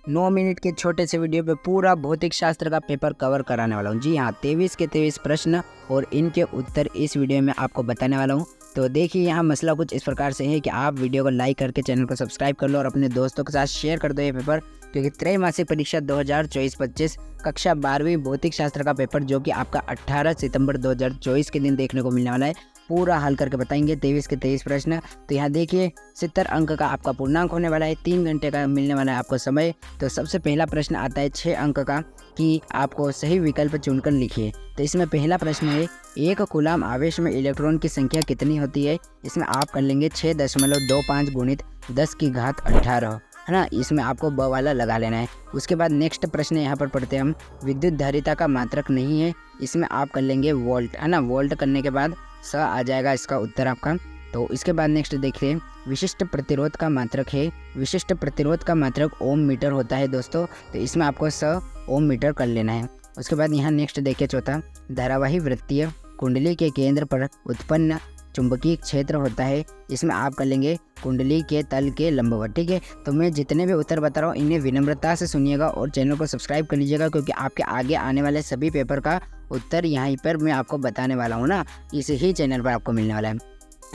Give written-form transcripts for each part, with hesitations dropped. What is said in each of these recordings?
9 minute के छोटे से वीडियो पे पूरा भौतिक शास्त्र का पेपर कवर कराने वाला हूँ। जी हाँ, 23 के 23 प्रश्न और इनके उत्तर इस वीडियो में आपको बताने वाला हूँ। तो देखिए, यहाँ मसला कुछ इस प्रकार से है कि आप वीडियो को लाइक करके चैनल को सब्सक्राइब कर लो और अपने दोस्तों के साथ शेयर कर दो ये पेपर, क्योंकि त्रैमासिक परीक्षा 2024-25 कक्षा 12वीं भौतिक शास्त्र का पेपर जो कि आपका 18 सितंबर 2024 के दिन देखने को मिलने वाला है, पूरा हल करके बताएंगे 23 के 23 प्रश्न। तो यहाँ देखिए, 70 अंक का आपका पूर्णांक होने वाला है, 3 घंटे का मिलने वाला है आपको समय। तो सबसे पहला प्रश्न आता है 6 अंक का कि आपको सही विकल्प चुनकर लिखिए। तो इसमें पहला प्रश्न है, एक कूलाम आवेश में इलेक्ट्रॉन की संख्या कितनी होती है। इसमें आप कर लेंगे 6.25 गुणित 10 की घात 18, है ना। इसमें आपको ब वाला लगा लेना है। उसके बाद नेक्स्ट प्रश्न यहाँ पर पढ़ते हैं हम, विद्युत धारिता का मात्रक नहीं है। इसमें आप कर लेंगे वोल्ट, है ना। वोल्ट करने के बाद स आ जाएगा इसका उत्तर आपका। तो इसके बाद नेक्स्ट देखिए, विशिष्ट प्रतिरोध का मात्रक है। विशिष्ट प्रतिरोध का मात्रक ओम मीटर होता है दोस्तों। तो इसमें आपको स ओम मीटर कर लेना है। उसके बाद यहाँ नेक्स्ट देखिए चौथा, धारावाही वृत्तीय कुंडली के केंद्र पर उत्पन्न चुंबकीय क्षेत्र होता है। इसमें आप कर लेंगे कुंडली के तल के लंबवत। ठीक है, तो मैं जितने भी उत्तर बता रहा हूँ इन्हें विनम्रता से सुनिएगा और चैनल को सब्सक्राइब कर लीजिएगा, क्योंकि आपके आगे आने वाले सभी पेपर का उत्तर यहाँ पर मैं आपको बताने वाला हूँ ना, इसी ही चैनल पर आपको मिलने वाला है।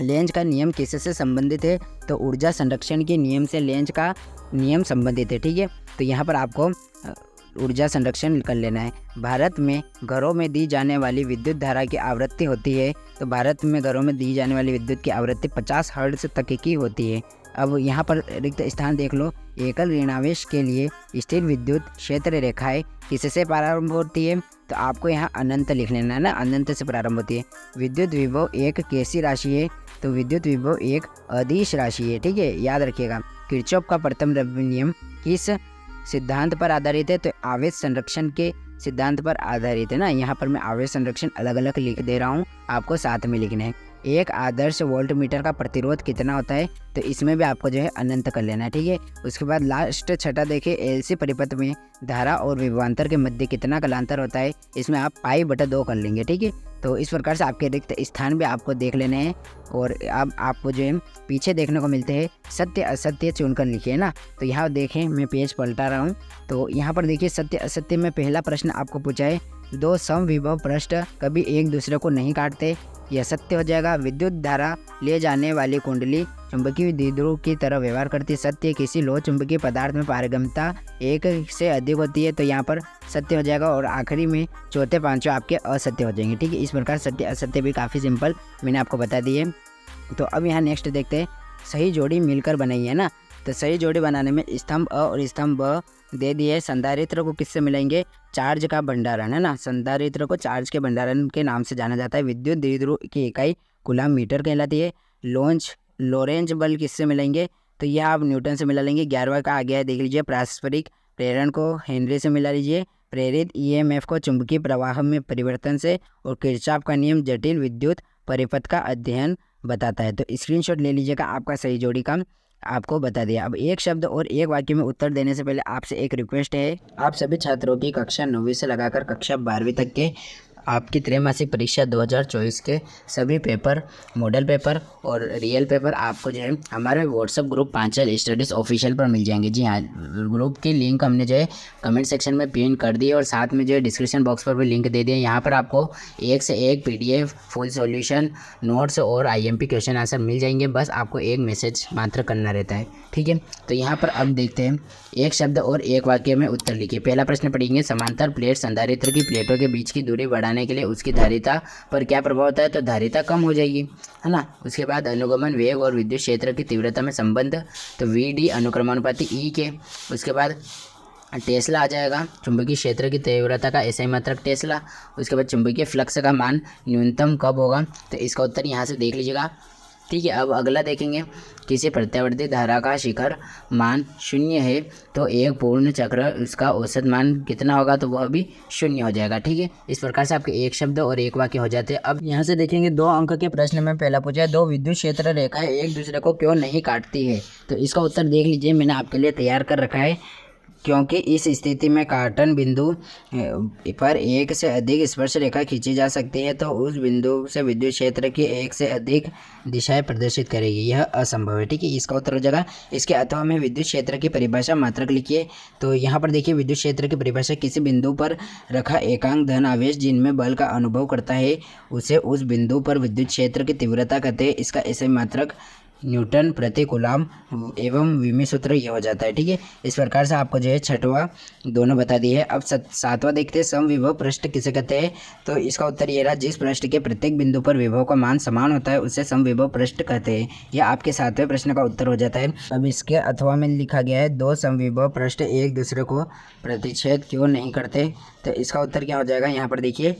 लेंज का नियम किससे संबंधित है। तो ऊर्जा संरक्षण के नियम से लेंज का नियम संबंधित है। ठीक है, तो यहाँ पर आपको ऊर्जा संरक्षण कर लेना है। भारत में घरों में दी जाने वाली विद्युत धारा की आवृत्ति होती है। तो भारत में घरों में दी जाने वाली विद्युत की आवृत्ति 50 हर्ट्ज तक की होती है। अब यहाँ पर रिक्त स्थान देख लो, एकल ऋणावेश के लिए स्थिर विद्युत क्षेत्र रेखाएं किससे प्रारंभ होती है। तो आपको यहाँ अनंत लिख लेना है ना, अनंत से प्रारंभ होती है। विद्युत विभव एक कैसी राशि है। तो विद्युत विभव एक अदिश राशि है। ठीक है, याद रखिएगा। किरचॉफ का प्रथम द्रव्य नियम किस सिद्धांत पर आधारित है। तो आवेश संरक्षण के सिद्धांत पर आधारित है ना। यहाँ पर मैं आवेश संरक्षण अलग अलग लिख दे रहा हूँ, आपको साथ में लिखना है। एक आदर्श वोल्ट मीटर का प्रतिरोध कितना होता है। तो इसमें भी आपको जो है अनंत कर लेना है। ठीक है, उसके बाद लास्ट छठा देखिए, एलसी परिपथ में धारा और विभवांतर के मध्य कितना कालांतर होता है। इसमें आप पाई/2 कर लेंगे। ठीक है, तो इस प्रकार से आपके रिक्त स्थान भी आपको देख लेने हैं। और अब आपको जो है पीछे देखने को मिलते हैं सत्य असत्य चुनकर लिखिए ना। तो यहाँ देखें, मैं पेज पलटा रहा हूँ। तो यहाँ पर देखिए, सत्य असत्य में पहला प्रश्न आपको पूछा है, दो समविभव पृष्ठ कभी एक दूसरे को नहीं काटते। यह सत्य हो जाएगा। विद्युत धारा ले जाने वाली कुंडली चुंबकीय द्विध्रुव की तरह व्यवहार करती है। सत्य, किसी लोह चुंबकीय पदार्थ में पारगम्यता 1 से अधिक होती है। तो यहाँ पर सत्य हो जाएगा। और आखिरी में चौथे पांचों आपके असत्य हो जाएंगे। ठीक है, इस प्रकार सत्य असत्य भी काफ़ी सिंपल मैंने आपको बता दी है। तो अब यहाँ नेक्स्ट देखते हैं, सही जोड़ी मिलकर बनाई है ना। तो सही जोड़ी बनाने में स्तंभ अ और स्तंभ ब दे दिए। संधारित्र को किससे मिलाएंगे, चार्ज का भंडारण, है ना। संधारित्र को चार्ज के भंडारण के नाम से जाना जाता है। विद्युत द्विध्रुव की इकाई कूलाम मीटर कहलाती है। लोरेंज बल किससे मिलेंगे। तो यह आप न्यूटन से मिला लेंगे। 11वां का आ गया है, देख लीजिए। पारस्परिक प्रेरण को हेनरी से मिला लीजिए। प्रेरित ईएमएफ को चुंबकीय प्रवाह में परिवर्तन से। और किरचॉफ का नियम जटिल विद्युत परिपथ का अध्ययन बताता है। तो स्क्रीनशॉट ले लीजिएगा, आपका सही जोड़ी का आपको बता दिया। अब एक शब्द और एक वाक्य में उत्तर देने से पहले आपसे एक रिक्वेस्ट है, आप सभी छात्रों की कक्षा 9वीं से लगाकर कक्षा 12वीं तक के आपकी त्रैमासिक परीक्षा 2024 के सभी पेपर, मॉडल पेपर और रियल पेपर आपको जो है हमारे WhatsApp group Panchal studies official पर मिल जाएंगे। जी हाँ, ग्रुप की लिंक हमने जो है कमेंट सेक्शन में पिन कर दी और साथ में जो है डिस्क्रिप्शन बॉक्स पर भी लिंक दे दिया। यहाँ पर आपको एक से एक PDF, फुल सॉल्यूशन, नोट्स और IMP क्वेश्चन आंसर मिल जाएंगे। बस आपको एक मैसेज मात्र करना रहता है। ठीक है, तो यहाँ पर अब देखते हैं, एक शब्द और एक वाक्य में उत्तर लिखिए। पहला प्रश्न पढ़ेंगे, समांतर प्लेट संधारित्र की प्लेटों के बीच की दूरी बढ़ाने के लिए उसकी धारिता पर क्या प्रभाव होता है। तो धारिता कम हो जाएगी, है ना। उसके बाद अनुगमन वेग और विद्युत क्षेत्र की तीव्रता में संबंध। तो VD अनुक्रमानुपाती E के। उसके बाद टेस्ला आ जाएगा, चुंबकीय क्षेत्र की तीव्रता का SI मात्रक टेस्ला। उसके बाद चुंबकीय फ्लक्स का मान न्यूनतम कब होगा। तो इसका उत्तर यहाँ से देख लीजिएगा। ठीक है, अब अगला देखेंगे, किसी प्रत्यावर्ती धारा का शिखर मान 0 है तो एक पूर्ण चक्र उसका औसत मान कितना होगा। तो वह भी 0 हो जाएगा। ठीक है, इस प्रकार से आपके एक शब्द और एक वाक्य हो जाते हैं। अब यहाँ से देखेंगे, 2 अंक के प्रश्न में पहला पूछा है, 2 विद्युत क्षेत्र रेखाएं एक दूसरे को क्यों नहीं काटती है। तो इसका उत्तर देख लीजिए, मैंने आपके लिए तैयार कर रखा है। क्योंकि इस स्थिति में काटन बिंदु पर एक से अधिक स्पर्श रेखा खींची जा सकती है तो उस बिंदु से विद्युत क्षेत्र की एक से अधिक दिशाएं प्रदर्शित करेगी, यह असंभव है। ठीक है, इसका उत्तर हो जाएगा इसके अथवा में विद्युत क्षेत्र की परिभाषा मात्रक लिखिए। तो यहाँ पर देखिए विद्युत क्षेत्र की परिभाषा किसी बिंदु पर रखा एकांक धन आवेश जिनमें बल का अनुभव करता है उसे उस बिंदु पर विद्युत क्षेत्र की तीव्रता कहते हैं। इसका ऐसे मात्रक न्यूटन प्रति कूलम एवं विमी सूत्र ये हो जाता है। ठीक है, इस प्रकार से आपको जो है छठवां दोनों बता दिए है। अब सातवां देखते हैं समविभव पृष्ठ किसे कहते हैं। तो इसका उत्तर ये रहा, जिस पृष्ठ के प्रत्येक बिंदु पर विभव का मान समान होता है उसे समविभव पृष्ठ कहते हैं। यह आपके सातवें प्रश्न का उत्तर हो जाता है। अब इसके अथवा में लिखा गया है दो समविभव पृष्ठ एक दूसरे को प्रतिच्छेद क्यों नहीं करते। तो इसका उत्तर क्या हो जाएगा, यहाँ पर देखिए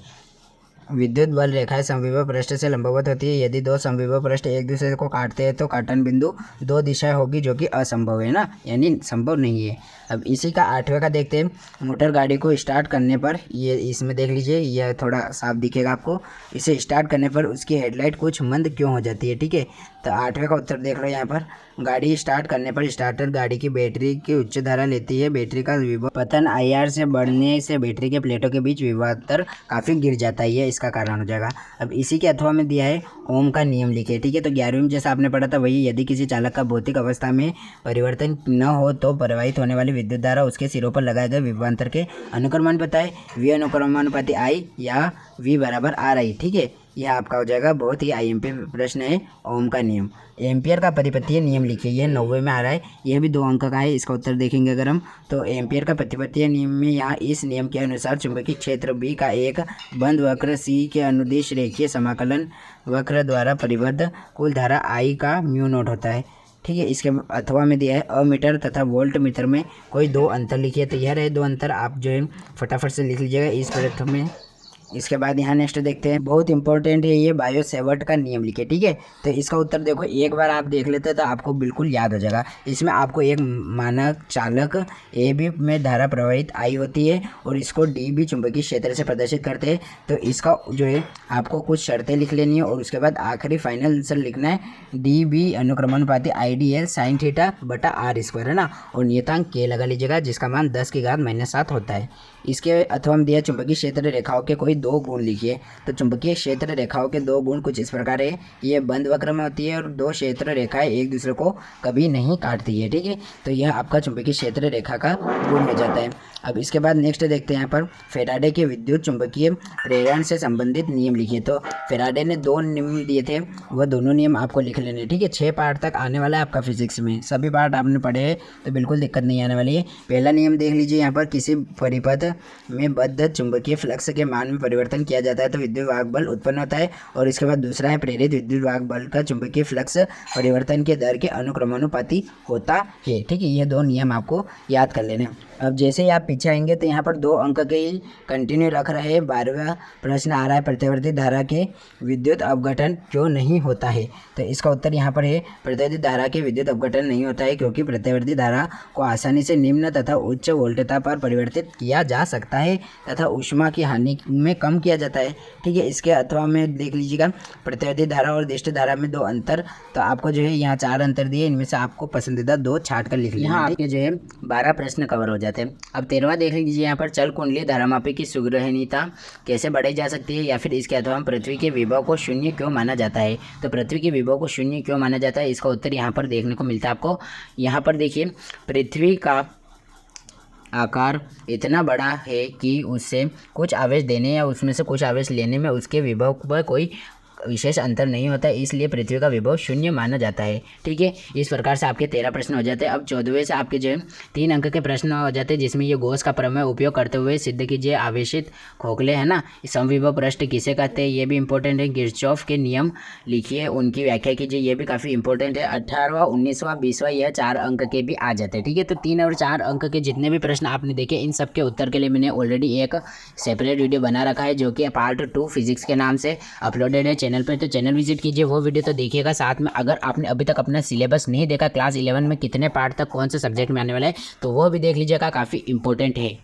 विद्युत बल रेखाएं समविभव पृष्ठ से लंबवत होती है। यदि दो समविभव पृष्ठ एक दूसरे को काटते हैं तो काटन बिंदु दो दिशाएं होगी जो कि असंभव है ना, यानी संभव नहीं है। अब इसी का आठवें का देखते हैं। मोटर गाड़ी को स्टार्ट करने पर, ये इसमें देख लीजिए, यह थोड़ा साफ दिखेगा आपको। इसे स्टार्ट करने पर उसकी हेडलाइट कुछ मंद क्यों हो जाती है। ठीक है, तो आठवें का उत्तर देख लो यहाँ पर, गाड़ी स्टार्ट करने पर स्टार्टर गाड़ी की बैटरी की उच्च धारा लेती है। बैटरी का विभव पतन IR से बढ़ने से बैटरी के प्लेटों के बीच विभवांतर काफ़ी गिर जाता है, ये इसका कारण हो जाएगा। अब इसी के अथवा में दिया है ओम का नियम लिखे। ठीक है, तो 11वीं में जैसा आपने पढ़ा था वही, यदि किसी चालक का भौतिक अवस्था में परिवर्तन न हो तो प्रवाहित होने वाली विद्युत धारा उसके सिरों पर लगाए गए विभवांतर के अनुक्रमण बताए, V अनुक्रमानुपाती I या V बराबर RI। ठीक है, यह आपका हो जाएगा, बहुत ही IMP प्रश्न है। ओम का नियम, एम्पियर का परिपथीय नियम लिखिए, यह 90 में आ रहा है, यह भी 2 अंक का है। इसका उत्तर देखेंगे अगर हम, तो एम्पियर का परिपथीय नियम में यहाँ इस नियम के अनुसार चुंबकीय क्षेत्र B का एक बंद वक्र C के अनुदिश रेखीय समाकलन वक्र द्वारा परिबद्ध कुल धारा I का म्यू नॉट होता है। ठीक है, इसके अथवा में दिया है अमीटर तथा वोल्ट मीटर में कोई दो अंतर लिखिए। तो यह रहे दो अंतर, आप जो है फटाफट से लिख लीजिएगा इस प्रश्न में। इसके बाद यहाँ नेक्स्ट देखते हैं, बहुत इंपॉर्टेंट है ये, बायो सेवर्ट का नियम लिखे। ठीक है, तो इसका उत्तर देखो, एक बार आप देख लेते हैं तो आपको बिल्कुल याद हो जाएगा। इसमें आपको एक मानक चालक AB में धारा प्रवाहित I होती है और इसको DB चुंबकीय क्षेत्र से प्रदर्शित करते हैं। तो इसका जो है आपको कुछ शर्तें लिख लेनी है और उसके बाद आखिरी फाइनल आंसर लिखना है DB अनुक्रमानुपाती IDL sin थीटा बटा R² है ना, और नियतांक K लगा लीजिएगा जिसका मान 10⁻⁻7 होता है। इसके अथवा में दिया चुंबकीय क्षेत्र रेखाओं के कोई दो गुण लिखिए। तो चुंबकीय क्षेत्र रेखाओं के दो गुण कुछ इस प्रकार है, ये बंद वक्र में होती है और दो क्षेत्र रेखाएं एक दूसरे को कभी नहीं काटती है। ठीक है, तो यह आपका चुंबकीय क्षेत्र रेखा का गुण हो जाता है। अब इसके बाद नेक्स्ट देखते हैं यहाँ पर, फेराडे के विद्युत चुंबकीय प्रेरण से संबंधित नियम लिखिए। तो फेराडे ने 2 नियम दिए थे, वह दोनों नियम आपको लिख लेने। ठीक है, 6 पार्ट तक आने वाला है आपका फिजिक्स में, सभी पार्ट आपने पढ़े हैं तो बिल्कुल दिक्कत नहीं आने वाली है। पहला नियम देख लीजिए यहाँ पर, किसी परिपथ में बद्ध चुंबकीय फ्लक्स के मान में परिवर्तन किया जाता है तो विद्युत वाहक बल उत्पन्न होता है। और इसके बाद दूसरा है, प्रेरित विद्युत वाहक बल का चुंबकीय फ्लक्स परिवर्तन के दर के अनुक्रमानुपाती होता है। ठीक है, ये 2 नियम आपको याद कर लेने। अब जैसे ही आप पीछे आएंगे तो यहाँ पर 2 अंक के ही कंटिन्यू रख रहे हैं। 12वां प्रश्न आ रहा है, प्रतिवर्ती धारा के विद्युत अपघटन क्यों नहीं होता है। तो इसका उत्तर यहाँ पर है, प्रतिवर्ती धारा के विद्युत अपघटन नहीं होता है क्योंकि प्रतिवर्ती धारा को आसानी से निम्न तथा उच्च वोल्टता पर परिवर्तित किया जा सकता है तथा ऊष्मा की हानि में कम किया जाता है। ठीक है, इसके अथवा में देख लीजिएगा, प्रतिवर्ती धारा और दिष्ट धारा में 2 अंतर, तो आपको जो है यहाँ 4 अंतर दिए, इनमें से आपको पसंदीदा 2 छाट कर लिख लेना। यहाँ आपके जो है 12 प्रश्न कवर हो जाते हैं। अब 13वां देख लीजिए यहाँ पर, चल कुंडली धारामापी की सुग्रहणीयता कैसे बढ़ाई जा सकती है, या फिर इसके अथवा पृथ्वी के विभव को शून्य क्यों माना जाता है। तो पृथ्वी के विभव को शून्य क्यों माना जाता है, इसका उत्तर यहाँ पर देखने को मिलता है आपको। यहाँ पर देखिए, पृथ्वी का आकार इतना बड़ा है कि उससे कुछ आवेश देने या उसमें से कुछ आवेश लेने में उसके विभव पर कोई विशेष अंतर नहीं होता है, इसलिए पृथ्वी का विभव शून्य माना जाता है। ठीक है, इस प्रकार से आपके 13 प्रश्न हो जाते हैं। अब 14वें से आपके जो है 3 अंक के प्रश्न हो जाते हैं, जिसमें ये गॉस का प्रमेय उपयोग करते हुए सिद्ध कीजिए आवेशित खोखले है ना, समविभव पृष्ठ किसे कहते हैं, ये भी इंपॉर्टेंट है। किरचॉफ के नियम लिखिए, उनकी व्याख्या कीजिए, ये भी काफ़ी इंपॉर्टेंट है। 18वां 19वां 20वां यह 4 अंक के भी आ जाते हैं। ठीक है, तो 3 और 4 अंक के जितने भी प्रश्न आपने देखे, इन सब के उत्तर के लिए मैंने ऑलरेडी एक सेपरेट वीडियो बना रखा है जो कि पार्ट 2 फिजिक्स के नाम से अपलोडेड है चैनल पे, तो चैनल विजिट कीजिए, वो वीडियो तो देखिएगा। साथ में अगर आपने अभी तक अपना सिलेबस नहीं देखा, क्लास 11 में कितने पार्ट तक कौन से सब्जेक्ट में आने वाला है, तो वो भी देख लीजिएगा, काफ़ी इंपॉर्टेंट है।